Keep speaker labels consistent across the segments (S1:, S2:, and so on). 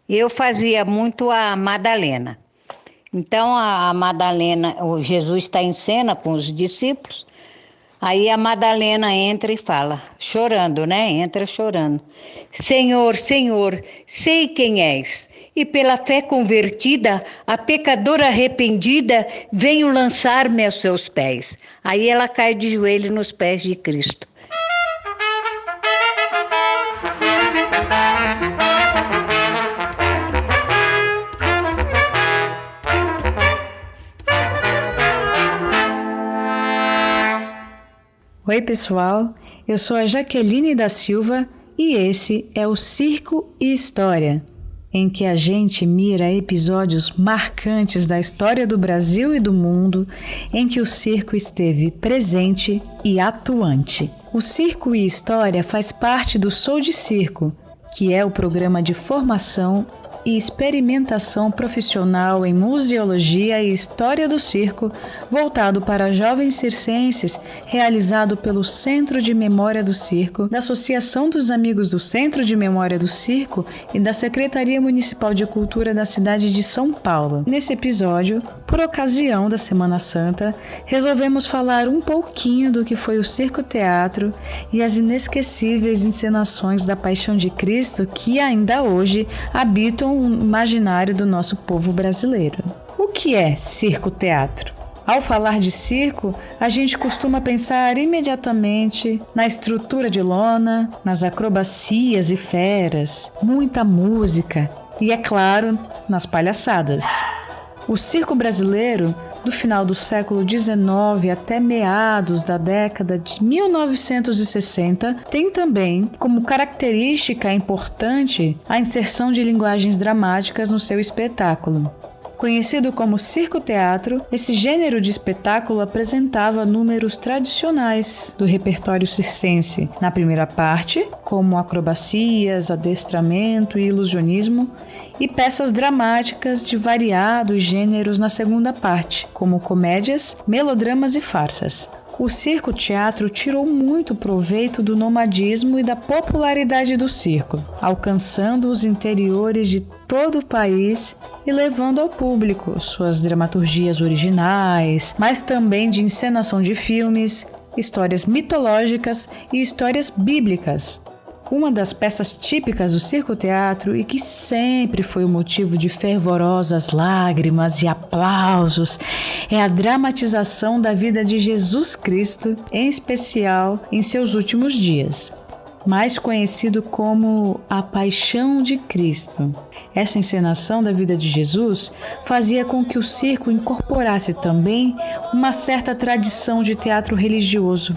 S1: Eu fazia muito a Madalena. Então a Madalena, o Jesus está em cena com os discípulos. Aí a Madalena entra e fala, chorando, né? Entra chorando. Senhor, Senhor, sei quem és. E pela fé convertida, a pecadora arrependida, venho lançar-me aos seus pés. Aí ela cai de joelho nos pés de Cristo.
S2: Oi, pessoal, eu sou a Jaqueline da Silva e esse é o Circo e História, em que a gente mira episódios marcantes da história do Brasil e do mundo em que o circo esteve presente e atuante. O Circo e História faz parte do Sou de Circo, que é o programa de formação e experimentação profissional em museologia e história do circo, voltado para jovens circenses, realizado pelo Centro de Memória do Circo, da Associação dos Amigos do Centro de Memória do Circo e da Secretaria Municipal de Cultura da cidade de São Paulo. Nesse episódio, por ocasião da Semana Santa, resolvemos falar um pouquinho do que foi o Circo Teatro e as inesquecíveis encenações da Paixão de Cristo que ainda hoje habitam o imaginário do nosso povo brasileiro. O que é circo-teatro? Ao falar de circo, a gente costuma pensar imediatamente na estrutura de lona, nas acrobacias e feras, muita música e, é claro, nas palhaçadas. O circo brasileiro, do final do século XIX até meados da década de 1960, tem também como característica importante a inserção de linguagens dramáticas no seu espetáculo. Conhecido como circo-teatro, esse gênero de espetáculo apresentava números tradicionais do repertório circense na primeira parte, como acrobacias, adestramento e ilusionismo, e peças dramáticas de variados gêneros na segunda parte, como comédias, melodramas e farsas. O circo-teatro tirou muito proveito do nomadismo e da popularidade do circo, alcançando os interiores de todo o país e levando ao público suas dramaturgias originais, mas também de encenação de filmes, histórias mitológicas e histórias bíblicas. Uma das peças típicas do circo-teatro e que sempre foi o motivo de fervorosas lágrimas e aplausos é a dramatização da vida de Jesus Cristo, em especial em seus últimos dias, mais conhecido como a Paixão de Cristo. Essa encenação da vida de Jesus fazia com que o circo incorporasse também uma certa tradição de teatro religioso,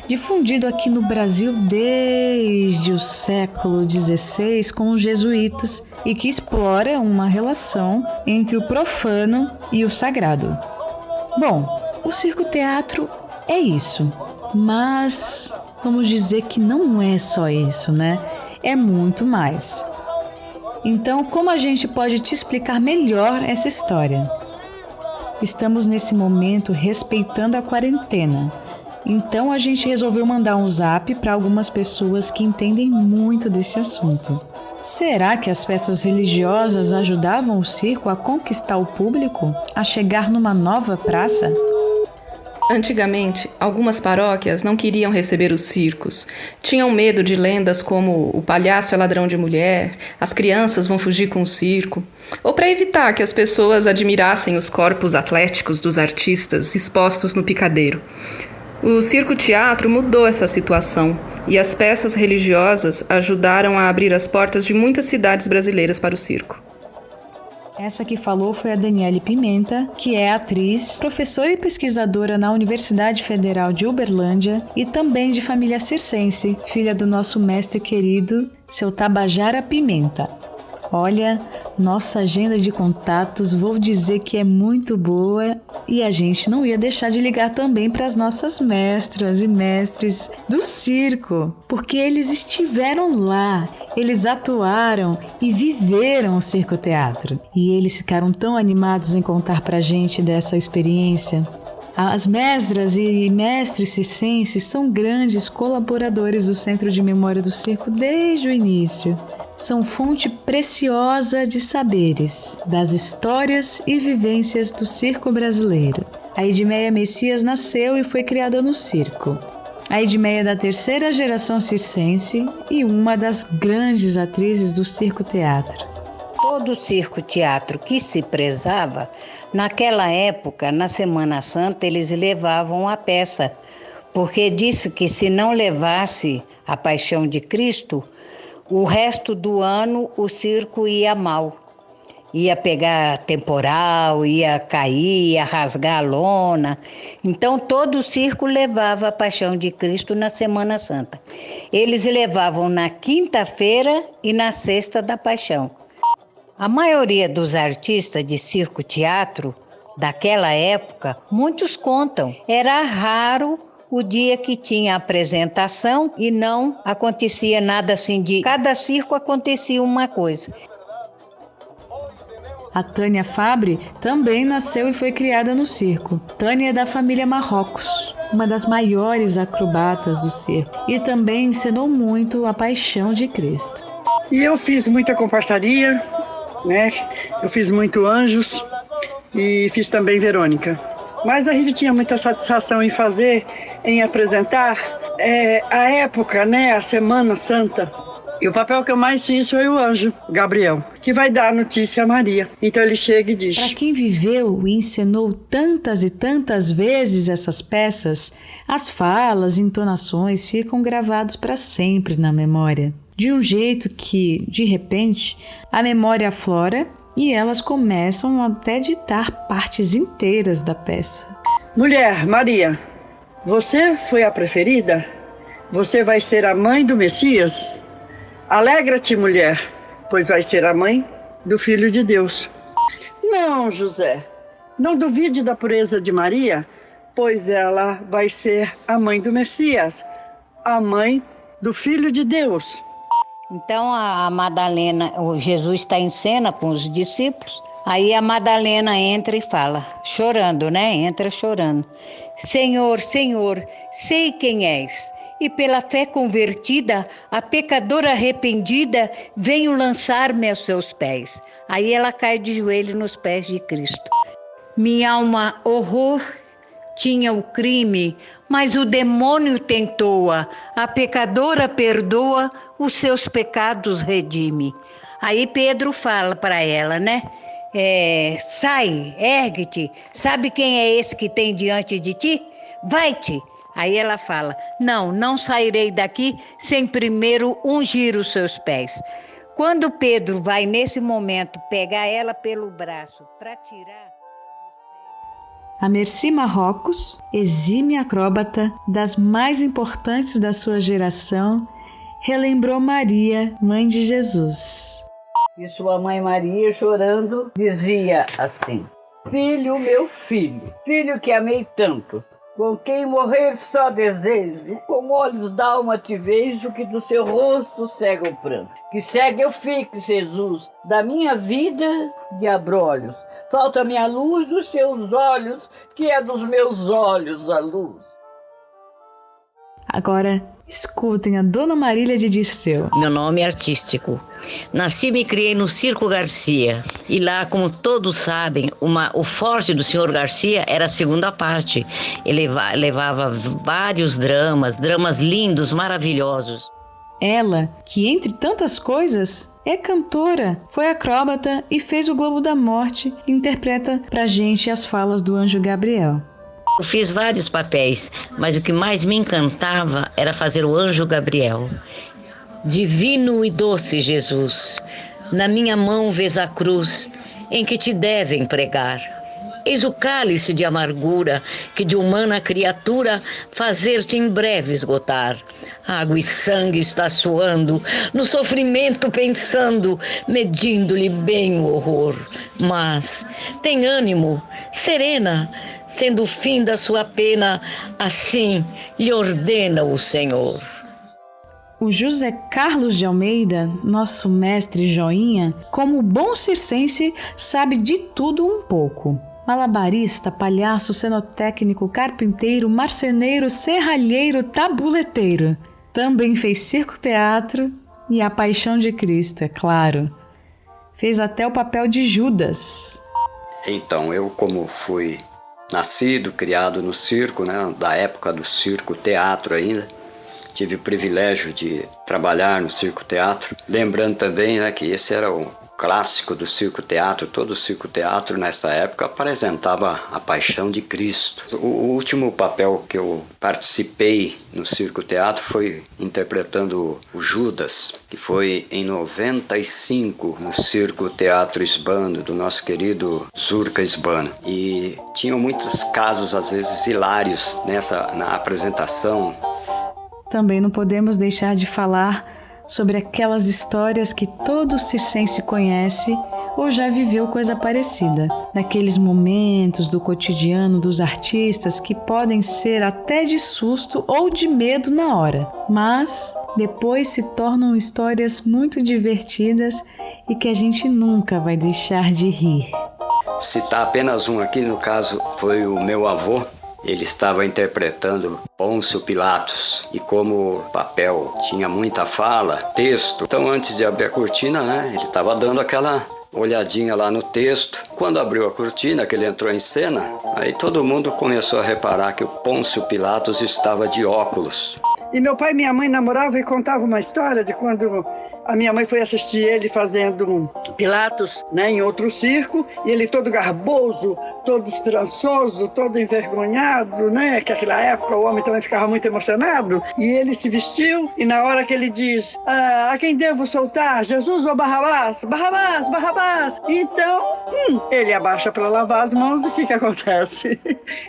S2: difundido aqui no Brasil desde o século XVI com os jesuítas e que explora uma relação entre o profano e o sagrado. Bom, o circo-teatro é isso, mas vamos dizer que não é só isso, né? É muito mais. Então, como a gente pode te explicar melhor essa história? Estamos nesse momento respeitando a quarentena. Então a gente resolveu mandar um zap para algumas pessoas que entendem muito desse assunto. Será que as peças religiosas ajudavam o circo a conquistar o público, a chegar numa nova praça?
S3: Antigamente, algumas paróquias não queriam receber os circos. Tinham medo de lendas como o palhaço é ladrão de mulher, as crianças vão fugir com o circo, ou para evitar que as pessoas admirassem os corpos atléticos dos artistas expostos no picadeiro. O circo-teatro mudou essa situação e as peças religiosas ajudaram a abrir as portas de muitas cidades brasileiras para o circo.
S2: Essa que falou foi a Daniele Pimenta, que é atriz, professora e pesquisadora na Universidade Federal de Uberlândia e também de família circense, filha do nosso mestre querido, seu Tabajara Pimenta. Olha, nossa agenda de contatos, vou dizer que é muito boa e a gente não ia deixar de ligar também para as nossas mestras e mestres do circo, porque eles estiveram lá, eles atuaram e viveram o circo-teatro. E eles ficaram tão animados em contar para a gente dessa experiência. As mestras e mestres circenses são grandes colaboradores do Centro de Memória do Circo desde o início. São fonte preciosa de saberes, das histórias e vivências do circo brasileiro. A Edmeia Messias nasceu e foi criada no circo. A Edmeia é da terceira geração circense e uma das grandes atrizes do circo-teatro.
S1: Todo circo-teatro que se prezava, naquela época, na Semana Santa, eles levavam a peça, porque disse que se não levasse a Paixão de Cristo, o resto do ano o circo ia mal. Ia pegar temporal, ia cair, ia rasgar a lona. Então todo o circo levava a Paixão de Cristo na Semana Santa. Eles levavam na quinta-feira e na sexta da Paixão. A maioria dos artistas de circo-teatro daquela época, muitos contam, era raro o dia que tinha apresentação e não acontecia nada assim de... Cada circo acontecia uma coisa.
S2: A Tânia Fabre também nasceu e foi criada no circo. Tânia é da família Marrocos, uma das maiores acrobatas do circo, e também ensinou muito a Paixão de Cristo.
S4: E eu fiz muita comparsaria, né? Eu fiz muito Anjos e fiz também Verônica. Mas a gente tinha muita satisfação em fazer, em apresentar a época, né? A Semana Santa. E o papel que eu mais fiz foi o anjo, Gabriel, que vai dar a notícia a Maria. Então ele chega e diz...
S2: Para quem viveu e encenou tantas e tantas vezes essas peças, as falas e entonações ficam gravados para sempre na memória. De um jeito que, de repente, a memória aflora e elas começam até a ditar partes inteiras da peça.
S4: Mulher, Maria, você foi a preferida? Você vai ser a mãe do Messias? Alegra-te, mulher, pois vai ser a mãe do Filho de Deus. Não, José, não duvide da pureza de Maria, pois ela vai ser a mãe do Messias, a mãe do Filho de Deus.
S1: Então a Madalena, o Jesus está em cena com os discípulos, aí a Madalena entra e fala, chorando, né? Entra chorando. Senhor, Senhor, sei quem és. E pela fé convertida, a pecadora arrependida, venho lançar-me aos seus pés. Aí ela cai de joelho nos pés de Cristo. Minha alma, horror, tinha o crime, mas o demônio tentou-a. A pecadora perdoa, os seus pecados redime. Aí Pedro fala para ela, né? Sai, ergue-te, sabe quem é esse que tem diante de ti? Vai-te. Aí ela fala, não sairei daqui sem primeiro ungir os seus pés. Quando Pedro vai nesse momento pegar ela pelo braço para tirar...
S2: A Merci Marrocos, exímia acróbata das mais importantes da sua geração, relembrou Maria, mãe de Jesus.
S5: E sua mãe Maria, chorando, dizia assim: Filho, meu filho, filho que amei tanto, com quem morrer só desejo, com olhos d'alma te vejo, que do seu rosto cega o pranto. Que cega eu fique, Jesus, da minha vida de abrolhos. Falta-me a luz dos seus olhos, que é dos meus olhos a luz.
S2: Agora, escutem a Dona Marília de Dirceu.
S6: Meu nome é artístico. Nasci e me criei no Circo Garcia. E lá, como todos sabem, o forte do Sr. Garcia era a segunda parte. Ele levava vários dramas lindos, maravilhosos.
S2: Ela, que entre tantas coisas, é cantora, foi acróbata e fez o Globo da Morte e interpreta pra gente as falas do anjo Gabriel.
S6: Eu fiz vários papéis, mas o que mais me encantava era fazer o anjo Gabriel. Divino e doce Jesus, na minha mão vês a cruz em que te devem pregar. Eis o cálice de amargura que de humana criatura fazer-te em breve esgotar. Água e sangue está suando, no sofrimento pensando, medindo-lhe bem o horror. Mas tem ânimo, serena, sendo o fim da sua pena, assim lhe ordena o Senhor.
S2: O José Carlos de Almeida, nosso mestre joinha, como bom circense, sabe de tudo um pouco. Malabarista, palhaço, cenotécnico, carpinteiro, marceneiro, serralheiro, tabuleteiro. Também fez circo-teatro e A Paixão de Cristo, é claro. Fez até o papel de Judas.
S7: Então, eu como fui nascido, criado no circo, né, da época do circo-teatro ainda, tive o privilégio de trabalhar no circo-teatro. Lembrando também, né, que esse era o clássico do circo-teatro. Todo circo-teatro nessa época apresentava A Paixão de Cristo. O último papel que eu participei no circo-teatro foi interpretando o Judas, que foi em 95 no circo-teatro Esbano, do nosso querido Zurka Esbano. E tinham muitos casos, às vezes, hilários na apresentação.
S2: Também não podemos deixar de falar sobre aquelas histórias que todo circense conhece ou já viveu coisa parecida. Daqueles momentos do cotidiano dos artistas que podem ser até de susto ou de medo na hora, mas depois se tornam histórias muito divertidas e que a gente nunca vai deixar de rir.
S7: Citar apenas um aqui, no caso, foi o meu avô. Ele estava interpretando Pôncio Pilatos e como o papel tinha muita fala, texto, então antes de abrir a cortina, né, ele estava dando aquela olhadinha lá no texto. Quando abriu a cortina, que ele entrou em cena, aí todo mundo começou a reparar que o Pôncio Pilatos estava de óculos.
S4: E meu pai e minha mãe namoravam e contavam uma história de quando a minha mãe foi assistir ele fazendo Pilatos, né, em outro circo, e ele todo garboso, todo esperançoso, todo envergonhado, né, que naquela época o homem também ficava muito emocionado, e ele se vestiu, e na hora que ele diz, a quem devo soltar, Jesus ou Barrabás? Barrabás, Barrabás! Então, ele abaixa para lavar as mãos, e o que acontece?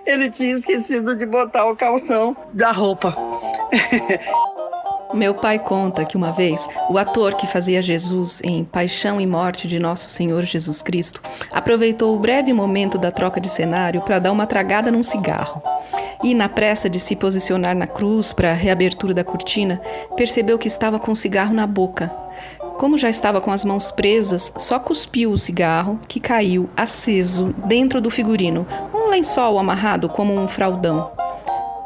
S4: Ele tinha esquecido de botar o calção da roupa.
S3: Meu pai conta que uma vez, o ator que fazia Jesus em Paixão e Morte de Nosso Senhor Jesus Cristo aproveitou o breve momento da troca de cenário para dar uma tragada num cigarro. E, na pressa de se posicionar na cruz para a reabertura da cortina, percebeu que estava com o cigarro na boca. Como já estava com as mãos presas, só cuspiu o cigarro, que caiu aceso dentro do figurino, um lençol amarrado como um fraldão.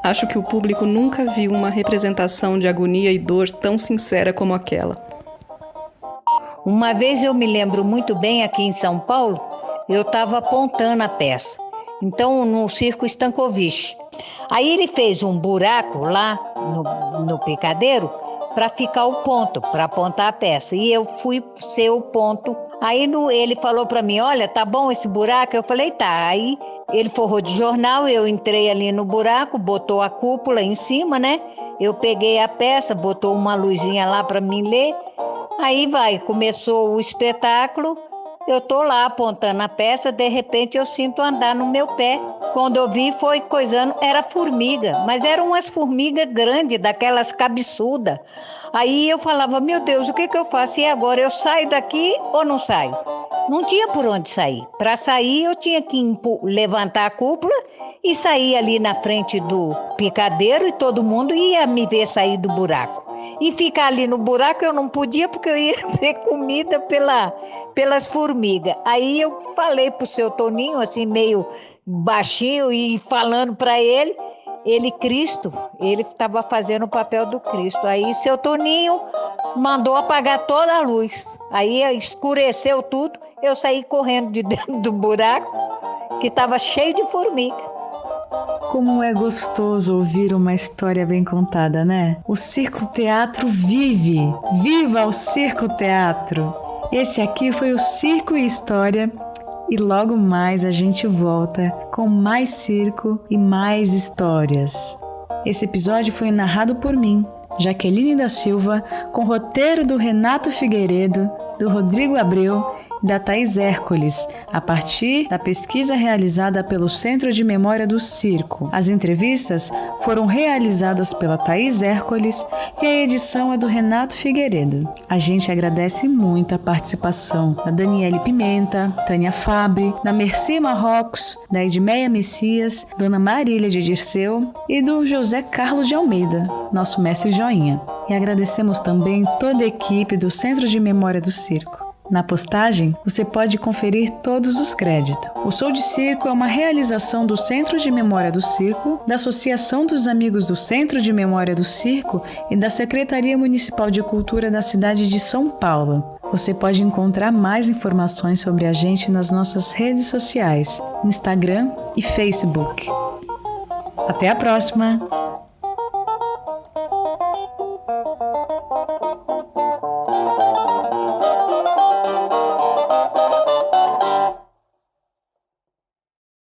S3: Acho que o público nunca viu uma representação de agonia e dor tão sincera como aquela.
S1: Uma vez eu me lembro muito bem, aqui em São Paulo, eu estava apontando a peça. Então, no Circo Stankovic. Aí ele fez um buraco lá no picadeiro para ficar o ponto, para apontar a peça. E eu fui ser o ponto. Aí ele falou para mim, olha, tá bom esse buraco? Eu falei, tá. Aí ele forrou de jornal, eu entrei ali no buraco, botou a cúpula em cima, né? Eu peguei a peça, botou uma luzinha lá para mim ler. Aí começou o espetáculo. Eu tô lá apontando a peça, de repente eu sinto andar no meu pé. Quando eu vi, foi coisando, era formiga, mas eram umas formigas grandes, daquelas cabeçudas. Aí eu falava, meu Deus, o que eu faço? E agora, eu saio daqui ou não saio? Não tinha por onde sair. Para sair, eu tinha que levantar a cúpula e sair ali na frente do picadeiro e todo mundo ia me ver sair do buraco. E ficar ali no buraco eu não podia porque eu ia ser comida pelas formigas. Aí eu falei pro seu Toninho, assim, meio baixinho e falando para ele Cristo, ele estava fazendo o papel do Cristo. Aí seu Toninho mandou apagar toda a luz. Aí escureceu tudo, eu saí correndo de dentro do buraco, que estava cheio de formiga.
S2: Como é gostoso ouvir uma história bem contada, né? O Circo-Teatro vive! Viva o Circo-Teatro! Esse aqui foi o Circo e História. E logo mais a gente volta com mais circo e mais histórias. Esse episódio foi narrado por mim, Jaqueline da Silva, com roteiro do Renato Figueiredo, do Rodrigo Abreu e da Thaís Hércules, a partir da pesquisa realizada pelo Centro de Memória do Circo. As entrevistas foram realizadas pela Thaís Hércules e a edição é do Renato Figueiredo. A gente agradece muito a participação da Daniele Pimenta, Tânia Fabre, da Merci Marrocos, da Edmeia Messias, Dona Marília de Dirceu e do José Carlos de Almeida, nosso mestre joinha. E agradecemos também toda a equipe do Centro de Memória do Circo. Na postagem, você pode conferir todos os créditos. O Sou de Circo é uma realização do Centro de Memória do Circo, da Associação dos Amigos do Centro de Memória do Circo e da Secretaria Municipal de Cultura da cidade de São Paulo. Você pode encontrar mais informações sobre a gente nas nossas redes sociais, Instagram e Facebook. Até a próxima!